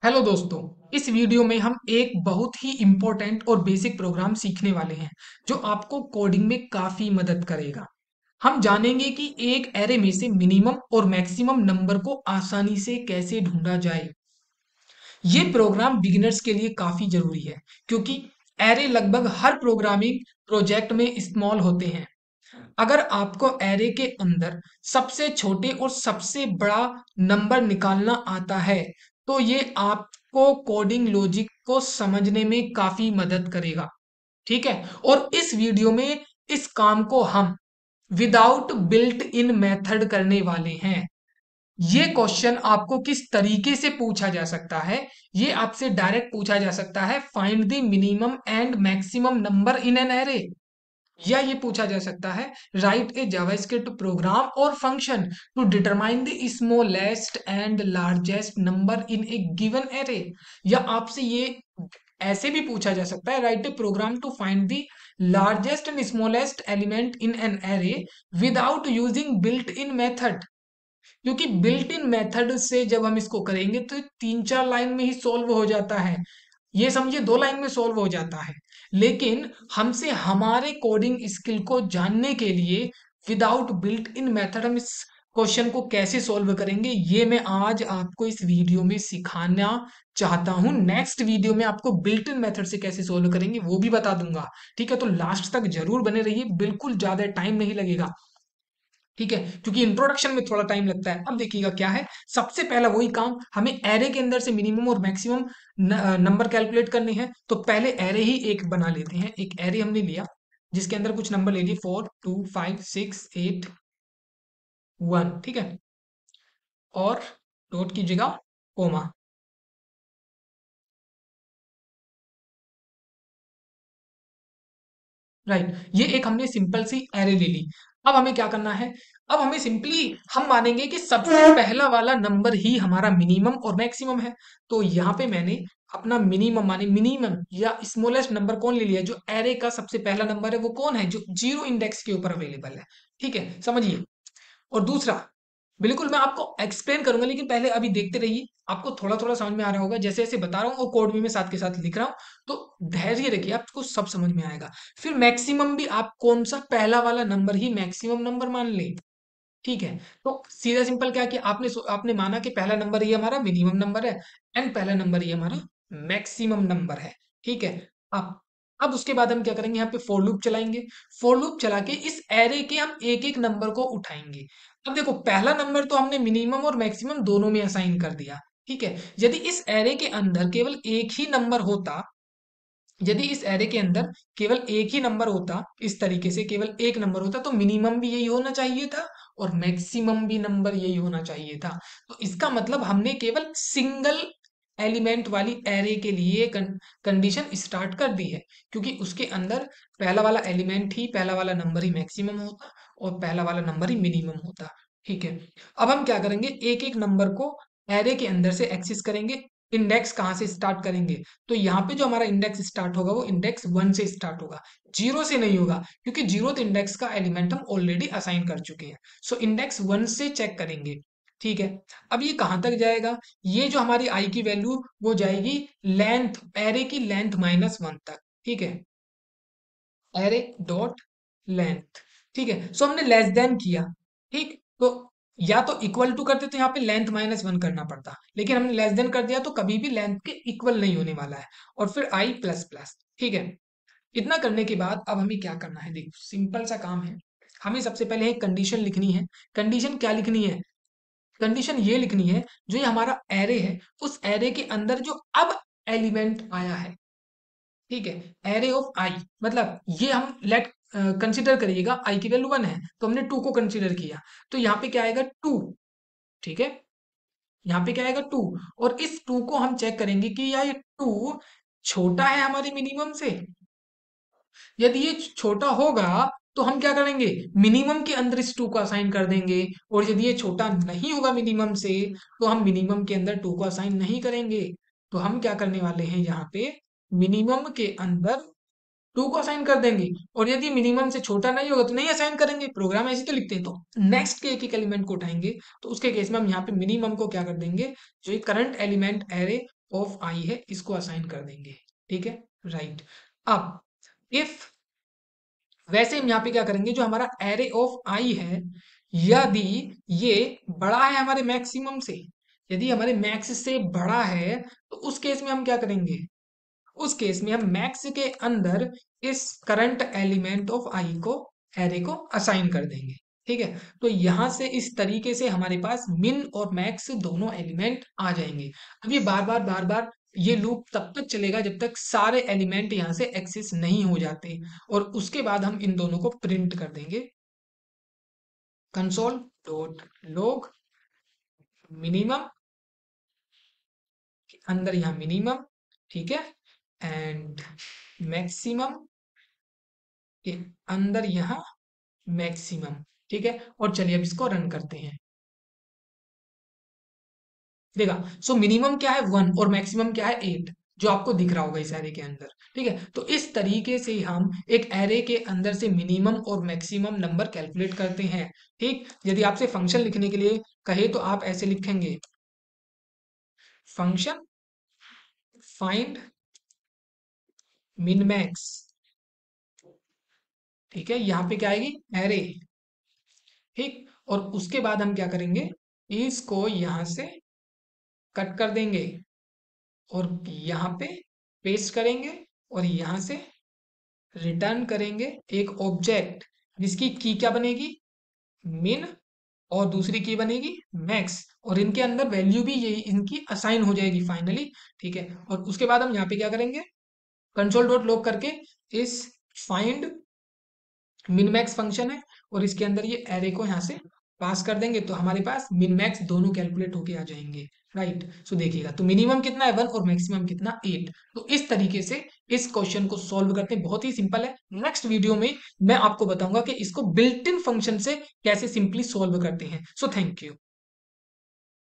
Hello दोस्तों। इस video में हम एक बहुत ही इम्पोर्टेंट और बेसिक प्रोग्राम सीखने वाले हैं जो आपको कोडिंग में काफी मदद करेगा। हम जानेंगे कि एक एरे में से मिनिमम और मैक्सिमम नंबर को आसानी से कैसे ढूंढा जाए। ये प्रोग्राम बिगिनर्स के लिए काफी जरूरी है क्योंकि एरे लगभग हर प्रोग्रामिंग प्रोजेक्ट में इस्तेमाल होते हैं। अगर आपको एरे के अंदर सबसे छोटे और सबसे बड़ा नंबर निकालना आता है तो ये आपको कोडिंग लॉजिक को समझने में काफी मदद करेगा। ठीक है। और इस वीडियो में इस काम को हम विदाउट बिल्ट इन मेथड करने वाले हैं। ये क्वेश्चन आपको किस तरीके से पूछा जा सकता है? ये आपसे डायरेक्ट पूछा जा सकता है, find the minimum and maximum number in an array. या ये पूछा जा सकता है, राइट ए जावास्क्रिप्ट प्रोग्राम और function to determine the smallest and largest number in a given array. या आपसे ये ऐसे भी पूछा जा सकता है, write a program to find the largest and smallest element in an array without using built in method. क्योंकि बिल्ट इन मेथड से जब हम इसको करेंगे तो 3-4 लाइन में ही सॉल्व हो जाता है। ये समझिए 2 लाइन में सॉल्व हो जाता है। लेकिन हमसे हमारे कोडिंग स्किल को जानने के लिए विदाउट बिल्ट इन मेथड हम इस क्वेश्चन को कैसे सॉल्व करेंगे, ये मैं आज आपको इस वीडियो में सिखाना चाहता हूं। नेक्स्ट वीडियो में आपको बिल्ट इन मेथड से कैसे सॉल्व करेंगे वो भी बता दूंगा। ठीक है, तो लास्ट तक जरूर बने रहिए, बिल्कुल ज्यादा टाइम नहीं लगेगा। ठीक है, क्योंकि इंट्रोडक्शन में थोड़ा टाइम लगता है। अब देखिएगा क्या है, सबसे पहला वही काम, हमें एरे के अंदर से मिनिमम और मैक्सिमम नंबर कैलकुलेट करने हैं। तो पहले एरे ही एक बना लेते हैं। एक एरे हमने लिया जिसके अंदर कुछ नंबर ले लिए, 4 2 5 6 8 1। ठीक है, और डॉट की जगह कोमा। राइट, ये एक हमने सिंपल सी एरे ले ली। अब हमें क्या करना है? अब हमें सिंपली हम मानेंगे कि सबसे पहला वाला नंबर ही हमारा मिनिमम और मैक्सिमम है। तो यहाँ पे मैंने अपना मिनिमम माने मिनिमम या स्मॉलेस्ट नंबर कौन ले लिया, जो एरे का सबसे पहला नंबर है वो कौन है, जो 0 इंडेक्स के ऊपर अवेलेबल है। ठीक है, समझिए। और दूसरा, बिल्कुल मैं आपको एक्सप्लेन करूंगा, लेकिन पहले अभी देखते रहिए। आपको थोड़ा थोड़ा समझ में आ रहा होगा, जैसे जैसे बता रहा हूँ और कोड भी मैं साथ के साथ लिख रहा हूँ। तो धैर्य रखिए, आपको सब समझ में आएगा। फिर मैक्सिमम भी आप कौन सा पहला वाला नंबर ही मैक्सिमम नंबर मान ले। ठीक है, तो सीधा सिंपल क्या कि आपने माना कि पहला नंबर ही हमारा मिनिमम नंबर है एंड पहला नंबर ही हमारा मैक्सिमम नंबर है। ठीक है। अब अब उसके बाद हम क्या करेंगे, यहाँ पे फॉर लूप चलाएंगे। फॉर लूप चला के इस एरे के हम एक एक नंबर को उठाएंगे। अब देखो, पहला नंबर तो हमने मिनिमम और मैक्सिमम दोनों में असाइन कर दिया। ठीक है, यदि इस एरे के अंदर केवल एक ही नंबर होता, यदि इस एरे के अंदर केवल एक ही नंबर होता, इस तरीके से केवल एक नंबर होता, तो मिनिमम भी यही होना चाहिए था और मैक्सिमम भी नंबर यही होना चाहिए था। तो इसका मतलब हमने केवल सिंगल एलिमेंट वाली एरे के लिए कंडीशन स्टार्ट कर दी है, क्योंकि उसके अंदर पहला वाला एलिमेंट ही, पहला वाला नंबर ही मैक्सिमम होता और पहला वाला नंबर ही मिनिमम होता। ठीक है। अब हम क्या करेंगे, एक एक नंबर को एरे के अंदर से एक्सेस करेंगे। इंडेक्स कहाँ से स्टार्ट करेंगे? तो यहाँ पे जो हमारा इंडेक्स स्टार्ट होगा वो इंडेक्स 1 से स्टार्ट होगा, 0 से नहीं होगा, क्योंकि 0th इंडेक्स का एलिमेंट हम ऑलरेडी असाइन कर चुके हैं। सो इंडेक्स 1 से चेक करेंगे। ठीक है। अब ये कहाँ तक जाएगा? ये जो हमारी आई की वैल्यू वो जाएगी लेंथ, एरे की लेंथ -1 तक। ठीक है, एरे डॉट लेंथ। ठीक है, सो हमने लेस देन किया। ठीक, तो या तो इक्वल टू करते तो यहाँ पे लेंथ -1 करना पड़ता, लेकिन हमने लेस देन कर दिया तो कभी भी लेंथ के इक्वल नहीं होने वाला है। और फिर आई प्लस प्लस। ठीक है, इतना करने के बाद अब हमें क्या करना है, देखो सिंपल सा काम है। हमें सबसे पहले एक कंडीशन लिखनी है। कंडीशन क्या लिखनी है? कंडीशन ये लिखनी है, जो ये हमारा एरे है उस एरे के अंदर जो अब एलिमेंट आया है। ठीक है, एरे ऑफ आई, मतलब ये हम लेट कंसिडर करिएगा, आई की वैल्यू 1 है तो हमने 2 को कंसिडर किया, तो यहाँ पे क्या आएगा 2। ठीक है, यहाँ पे क्या आएगा 2। और इस 2 को हम चेक करेंगे कि या ये 2 छोटा है हमारे मिनिमम से। यदि ये छोटा होगा तो हम क्या करेंगे, मिनिमम के अंदर इस 2 को असाइन कर देंगे। और यदि ये छोटा नहीं होगा मिनिमम से, तो हम मिनिमम के अंदर 2 को असाइन नहीं करेंगे। तो हम क्या करने वाले हैं, यहाँ पे मिनिमम के अंदर 2 को असाइन कर देंगे। और यदि मिनिमम से छोटा नहीं होगा तो नहीं असाइन करेंगे, प्रोग्राम ऐसे तो लिखते हैं। तो नेक्स्ट के एक एक एलिमेंट को उठाएंगे, तो उसके केस में हम यहाँ पे मिनिमम को क्या कर देंगे, जो ये करंट एलिमेंट एरे ऑफ आई है, इसको असाइन कर देंगे। ठीक है, राइट। अब इफ, वैसे हम यहाँ पे क्या करेंगे, जो हमारा एरे ऑफ आई है, यदि ये बड़ा है हमारे मैक्सिमम से, यदि हमारे मैक्स से बड़ा है, तो उस केस में हम क्या करेंगे, उस केस में हम मैक्स के अंदर इस करंट एलिमेंट ऑफ आई को, एरे को असाइन कर देंगे। ठीक है, तो यहां से इस तरीके से हमारे पास मिन और मैक्स दोनों एलिमेंट आ जाएंगे। अब ये बार बार ये लूप तब तक चलेगा जब तक सारे एलिमेंट यहाँ से एक्सेस नहीं हो जाते, और उसके बाद हम इन दोनों को प्रिंट कर देंगे, कंसोल डॉट लॉग मिनिमम, अंदर यहाँ मिनिमम, ठीक है, एंड मैक्सिमम के अंदर यहाँ मैक्सिमम। ठीक है, और चलिए अब इसको रन करते हैं। देखा, सो मिनिमम क्या है 1 और मैक्सिमम क्या है 8, जो आपको दिख रहा होगा इस एरे के अंदर। ठीक है, तो इस तरीके से हम एक एरे के अंदर से मिनिमम और मैक्सिमम नंबर कैलकुलेट करते हैं। ठीक, यदि आपसे फंक्शन लिखने के लिए कहे तो आप ऐसे लिखेंगे, फंक्शन फाइंड मिन मैक्स। ठीक है, यहाँ पे क्या आएगी, एरे। ठीक, और उसके बाद हम क्या करेंगे, इसको यहां से कट कर देंगे और यहाँ पे पेस्ट करेंगे, और यहाँ से रिटर्न करेंगे एक ऑब्जेक्ट जिसकी की क्या बनेगी, मिन, और दूसरी की बनेगी मैक्स, और इनके अंदर वैल्यू भी यही इनकी असाइन हो जाएगी फाइनली। ठीक है, और उसके बाद हम यहाँ पे क्या करेंगे, कंसोल डॉट लॉग करके इस फाइंड मिन मैक्स फंक्शन है, और इसके अंदर ये एरे को यहाँ से पास कर देंगे, तो हमारे पास मिन मैक्स दोनों कैलकुलेट होके आ जाएंगे। राइट, सो देखिएगा, तो मिनिमम कितना है 1 और मैक्सिमम कितना 8। तो इस तरीके से इस क्वेश्चन को सॉल्व करते हैं, बहुत ही सिंपल है। नेक्स्ट वीडियो में मैं आपको बताऊंगा कि इसको बिल्ट इन फंक्शन से कैसे सिंपली सॉल्व करते हैं। So thank you.